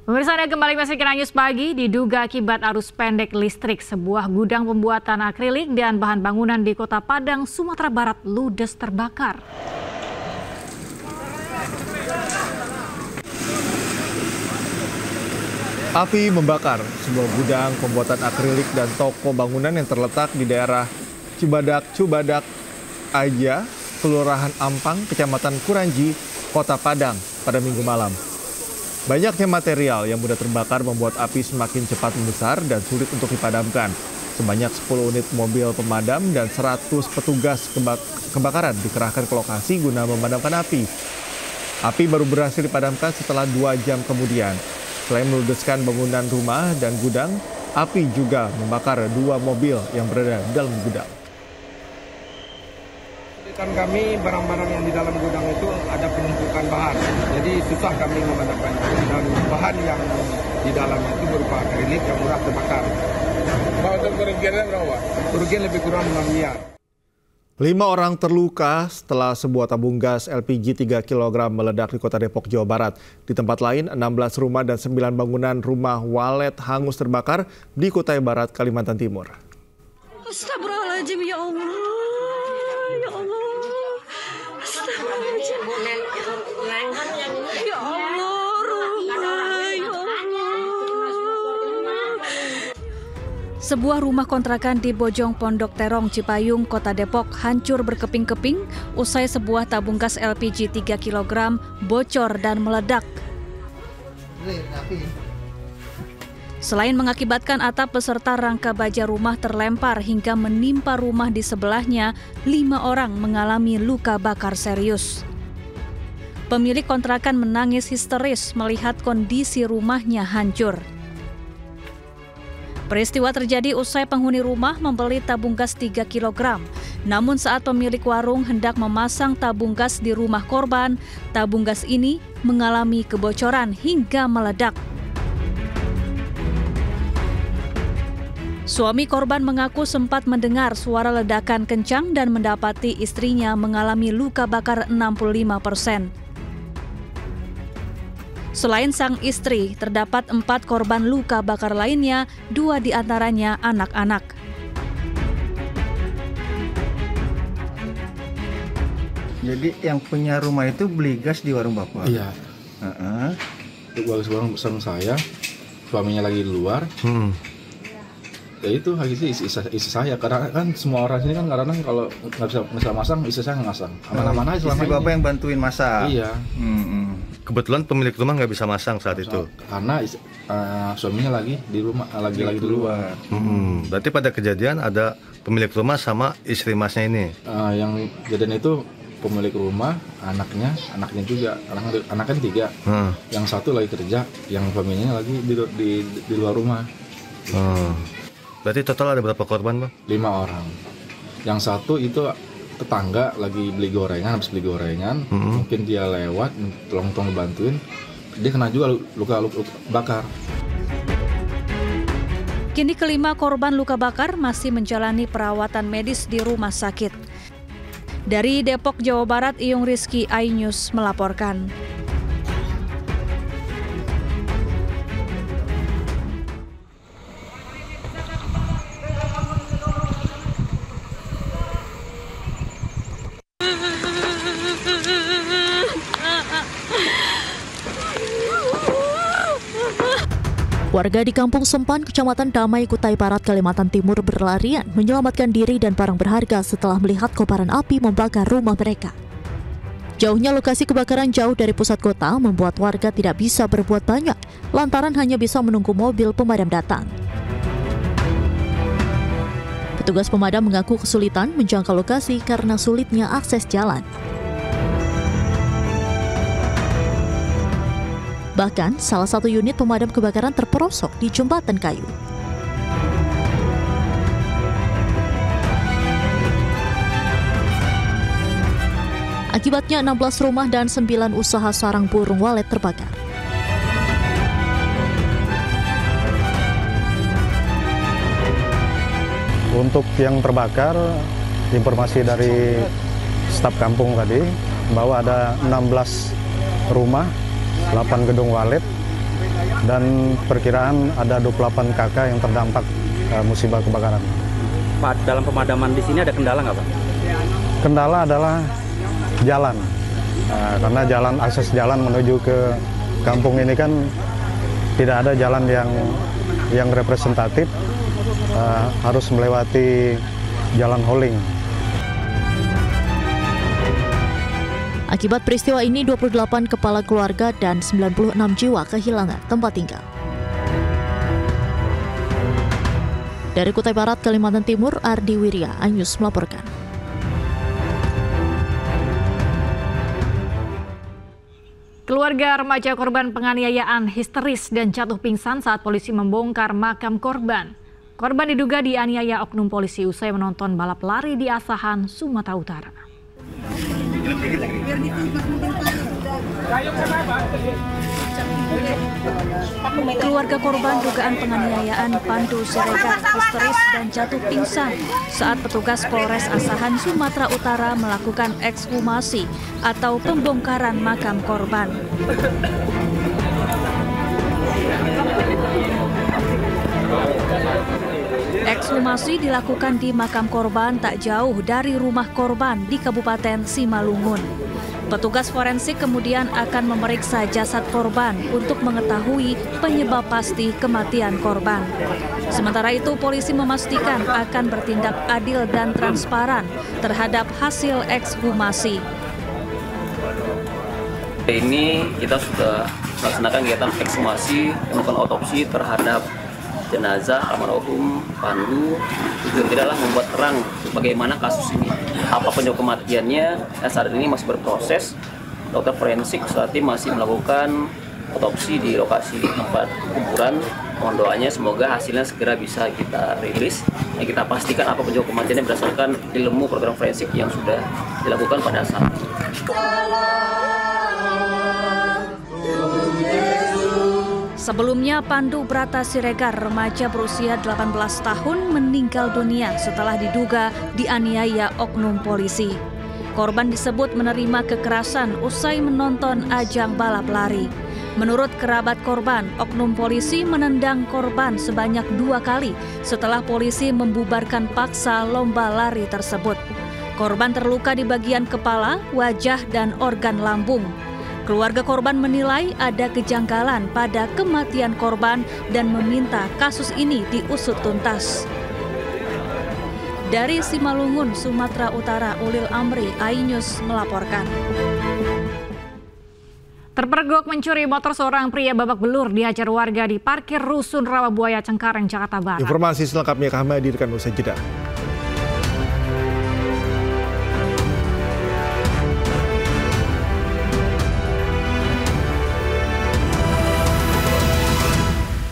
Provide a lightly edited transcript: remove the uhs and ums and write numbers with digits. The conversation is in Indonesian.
Pemirsa, Anda kembali menyaksikan News Pagi. Diduga akibat arus pendek listrik, sebuah gudang pembuatan akrilik dan bahan bangunan di Kota Padang, Sumatera Barat ludes terbakar. Api membakar sebuah gudang pembuatan akrilik dan toko bangunan yang terletak di daerah Cibadak Aja, Kelurahan Ampang, Kecamatan Kuranji, Kota Padang pada Minggu malam. Banyaknya material yang mudah terbakar membuat api semakin cepat membesar dan sulit untuk dipadamkan. Sebanyak 10 unit mobil pemadam dan 100 petugas kebakaran dikerahkan ke lokasi guna memadamkan api. Api baru berhasil dipadamkan setelah 2 jam kemudian. Selain meludeskan bangunan rumah dan gudang, api juga membakar 2 mobil yang berada di dalam gudang. Kami barang-barang yang di dalam gudang itu ada penumpukan bahan, jadi susah kami memadamkannya. Dan bahan yang di dalam itu berupa akrilik yang mudah terbakar. Untuk kerugiannya berapa? Kerugian lebih kurang 5 miliar. 5 orang terluka setelah sebuah tabung gas LPG 3 kg meledak di Kota Depok, Jawa Barat. Di tempat lain, 16 rumah dan 9 bangunan rumah walet hangus terbakar di Kutai Barat, Kalimantan Timur. Astagfirullahaladzim, ya Allah. Ya Allah. Astagfirullahaladzim. Ya Allah, rumah, ya Allah. Sebuah rumah kontrakan di Bojong Pondok Terong, Cipayung, Kota Depok hancur berkeping-keping usai sebuah tabung gas LPG 3 kg bocor dan meledak. Selain mengakibatkan atap beserta rangka baja rumah terlempar hingga menimpa rumah di sebelahnya, 5 orang mengalami luka bakar serius. Pemilik kontrakan menangis histeris melihat kondisi rumahnya hancur. Peristiwa terjadi usai penghuni rumah membeli tabung gas 3 kg. Namun saat pemilik warung hendak memasang tabung gas di rumah korban, tabung gas ini mengalami kebocoran hingga meledak. Suami korban mengaku sempat mendengar suara ledakan kencang dan mendapati istrinya mengalami luka bakar 65%. Selain sang istri, terdapat 4 korban luka bakar lainnya, 2 diantaranya anak-anak. Jadi yang punya rumah itu beli gas di warung bapak? Iya. Warung saya, suaminya lagi di luar. Ya itu isi saya, karena kan semua orang sini kan kadang kalau nggak bisa masang, isi saya nggak masang. Aman-aman aja selama istri ini. bapak yang bantuin masak? Iya. Kebetulan pemilik rumah nggak bisa masang saat itu. Karena suaminya lagi di rumah, lagi di luar. Berarti pada kejadian ada pemilik rumah sama istri masnya ini. Yang kejadian itu pemilik rumah, anaknya juga, anaknya 3. Yang satu lagi kerja, yang suaminya lagi di luar rumah. Berarti total ada berapa korban, Bang? 5 orang. Yang satu itu tetangga lagi habis beli gorengan, mungkin dia lewat, tolong bantuin, dia kena juga luka bakar. Kini kelima korban luka bakar masih menjalani perawatan medis di rumah sakit. Dari Depok, Jawa Barat, Iyung Rizky, iNews melaporkan. Warga di Kampung Sempan, Kecamatan Damai, Kutai Barat, Kalimantan Timur berlarian menyelamatkan diri dan barang berharga setelah melihat kobaran api membakar rumah mereka. Jauhnya lokasi kebakaran jauh dari pusat kota membuat warga tidak bisa berbuat banyak, lantaran hanya bisa menunggu mobil pemadam datang. Petugas pemadam mengaku kesulitan menjangkau lokasi karena sulitnya akses jalan. Bahkan, salah satu unit pemadam kebakaran terperosok di jembatan kayu. Akibatnya 16 rumah dan 9 usaha sarang burung walet terbakar. Untuk yang terbakar, informasi dari staf kampung tadi bahwa ada 16 rumah, 8 gedung walet dan perkiraan ada 28 kakak yang terdampak musibah kebakaran. Pak, dalam pemadaman di sini ada kendala nggak Pak? Kendala adalah jalan, karena akses jalan menuju ke kampung ini kan tidak ada jalan yang representatif, harus melewati jalan Holing. Akibat peristiwa ini 28 kepala keluarga dan 96 jiwa kehilangan tempat tinggal. Dari Kutai Barat, Kalimantan Timur, Ardi Wirya, iNews melaporkan. Keluarga remaja korban penganiayaan histeris dan jatuh pingsan saat polisi membongkar makam korban. Korban diduga dianiaya oknum polisi usai menonton balap lari di Asahan, Sumatera Utara. Keluarga korban dugaan penganiayaan Pandu Siregar histeris dan jatuh pingsan saat petugas Polres Asahan, Sumatera Utara melakukan ekshumasi atau pembongkaran makam korban. Ekshumasi dilakukan di makam korban tak jauh dari rumah korban di Kabupaten Simalungun. Petugas forensik kemudian akan memeriksa jasad korban untuk mengetahui penyebab pasti kematian korban. Sementara itu, polisi memastikan akan bertindak adil dan transparan terhadap hasil ekshumasi. Ini kita sudah melaksanakan kegiatan ekshumasi, melakukan otopsi terhadap jenazah almarhum Pandu. Tujuan kita adalah membuat terang bagaimana kasus ini, apa penyebab kematiannya. Saat ini masih berproses. Dokter forensik saat ini masih melakukan otopsi di lokasi tempat kuburan. Mohon doanya semoga hasilnya segera bisa kita rilis. Kita pastikan apa penyebab kematiannya berdasarkan ilmu program forensik yang sudah dilakukan pada saat ini. Sebelumnya, Pandu Brata Siregar, remaja berusia 18 tahun, meninggal dunia setelah diduga dianiaya oknum polisi. Korban disebut menerima kekerasan usai menonton ajang balap lari. Menurut kerabat korban, oknum polisi menendang korban sebanyak 2 kali setelah polisi membubarkan paksa lomba lari tersebut. Korban terluka di bagian kepala, wajah, dan organ lambung. Keluarga korban menilai ada kejanggalan pada kematian korban dan meminta kasus ini diusut tuntas. Dari Simalungun, Sumatera Utara, Ulil Amri, iNews melaporkan. Terpergok mencuri motor seorang pria babak belur dihajar warga di parkir rusun Rawabuaya, Cengkareng, Jakarta Barat. Informasi selengkapnya kami hadirkan usai jeda.